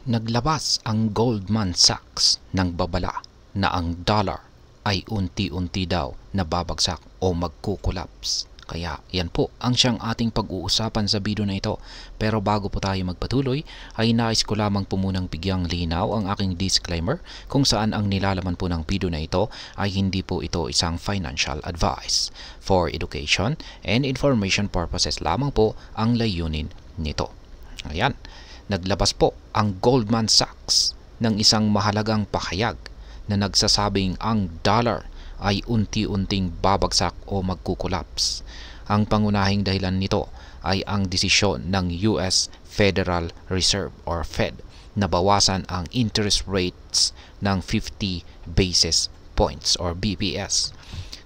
Naglabas ang Goldman Sachs ng babala na ang dollar ay unti-unti daw nababagsak o magkukulaps. Kaya yan po ang siyang ating pag-uusapan sa video na ito. Pero bago po tayo magpatuloy ay nais ko lamang po munang bigyang linaw ang aking disclaimer kung saan ang nilalaman po ng video na ito ay hindi po ito isang financial advice. For education and information purposes lamang po ang layunin nito. Ayan, naglabas po ang Goldman Sachs ng isang mahalagang pahayag na nagsasabing ang dollar ay unti-unting babagsak o magkukulaps. Ang pangunahing dahilan nito ay ang desisyon ng US Federal Reserve or Fed na bawasan ang interest rates ng 50 basis points or BPS.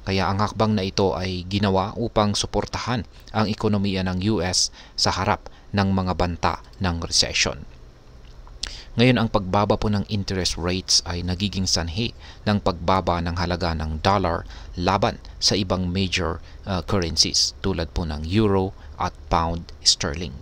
Kaya ang hakbang na ito ay ginawa upang suportahan ang ekonomiya ng US sa harap ng mga banta ng recession. Ngayon, ang pagbaba po ng interest rates ay nagiging sanhi ng pagbaba ng halaga ng dollar laban sa ibang major currencies tulad po ng euro at pound sterling.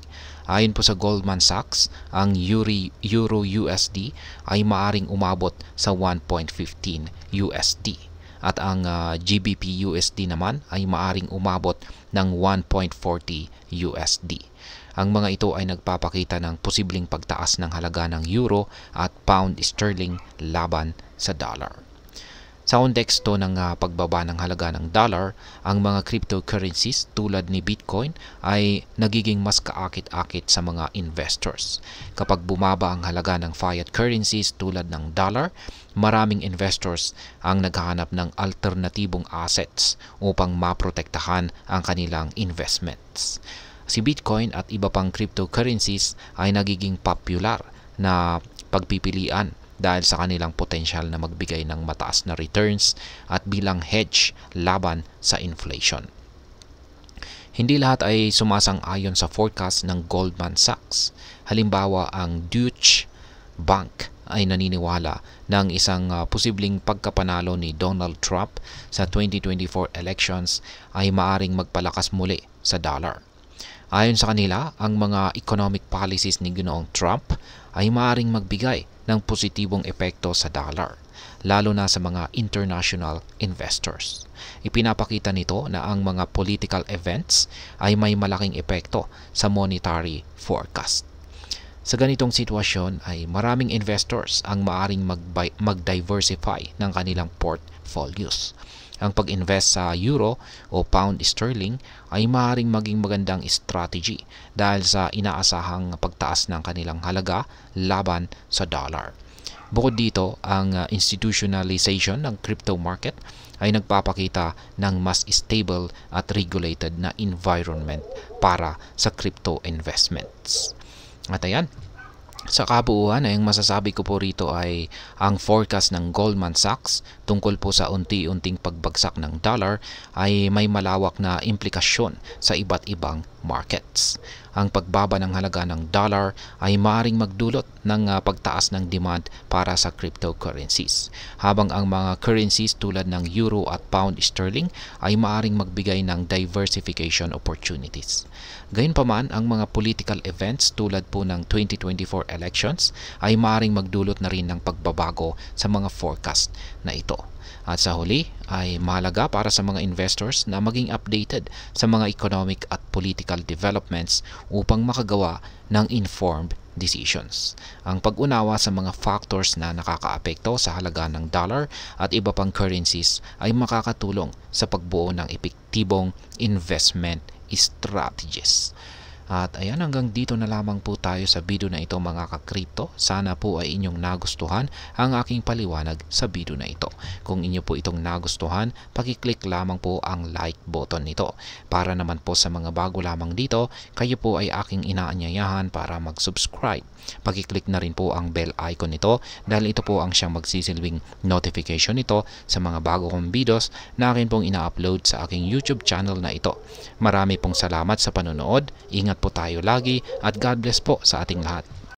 Ayon po sa Goldman Sachs, ang euro USD ay maaring umabot sa 1.15 USD at ang GBP USD naman ay maaring umabot ng 1.40 USD. Ang mga ito ay nagpapakita ng posibleng pagtaas ng halaga ng euro at pound sterling laban sa dollar. Sa konteksto ng pagbaba ng halaga ng dollar, ang mga cryptocurrencies tulad ni Bitcoin ay nagiging mas kaakit-akit sa mga investors. Kapag bumaba ang halaga ng fiat currencies tulad ng dollar, maraming investors ang naghahanap ng alternatibong assets upang maprotektahan ang kanilang investments. Si Bitcoin at iba pang cryptocurrencies ay nagiging popular na pagpipilian dahil sa kanilang potensyal na magbigay ng mataas na returns at bilang hedge laban sa inflation. Hindi lahat ay sumasang-ayon sa forecast ng Goldman Sachs. Halimbawa, ang Deutsche Bank ay naniniwala ng isang posibleng pagkapanalo ni Donald Trump sa 2024 elections ay maaring magpalakas muli sa dollar. Ayon sa kanila, ang mga economic policies ni Ginoong Trump ay maaaring magbigay ng positibong epekto sa dollar, lalo na sa mga international investors. Ipinapakita nito na ang mga political events ay may malaking epekto sa monetary forecast. Sa ganitong sitwasyon ay maraming investors ang maaaring mag-diversify ng kanilang portfolios. Ang pag-invest sa euro o pound sterling ay maaaring maging magandang strategy dahil sa inaasahang pagtaas ng kanilang halaga laban sa dollar. Bukod dito, ang institutionalization ng crypto market ay nagpapakita ng mas stable at regulated na environment para sa crypto investments. At ayan, sa kabuuan ay ang masasabi ko po rito ay ang forecast ng Goldman Sachs tungkol po sa unti-unting pagbagsak ng dollar ay may malawak na implikasyon sa iba't ibang markets. Ang pagbaba ng halaga ng dollar ay maaaring magdulot ng pagtaas ng demand para sa cryptocurrencies, habang ang mga currencies tulad ng euro at pound sterling ay maaaring magbigay ng diversification opportunities. Gayunpaman, ang mga political events tulad po ng 2024 elections ay maaaring magdulot na rin ng pagbabago sa mga forecast na ito. At sa huli ay mahalaga para sa mga investors na maging updated sa mga economic at political developments upang makagawa ng informed decisions. Ang pag-unawa sa mga factors na nakakaapekto sa halaga ng dollar at iba pang currencies ay makakatulong sa pagbuo ng epektibong investment strategies. At ayan, hanggang dito na lamang po tayo sa video na ito mga ka-crypto. Sana po ay inyong nagustuhan ang aking paliwanag sa video na ito. Kung inyo po itong nagustuhan, pakiclick lamang po ang like button nito. Para naman po sa mga bago lamang dito, kayo po ay aking inaanyayahan para mag-subscribe. Pakiclick na rin po ang bell icon nito dahil ito po ang siyang magsisilbing notification nito sa mga bago kong videos na akin pong ina-upload sa aking YouTube channel na ito. Marami pong salamat sa panonood. Ingat po tayo lagi at God bless po sa ating lahat.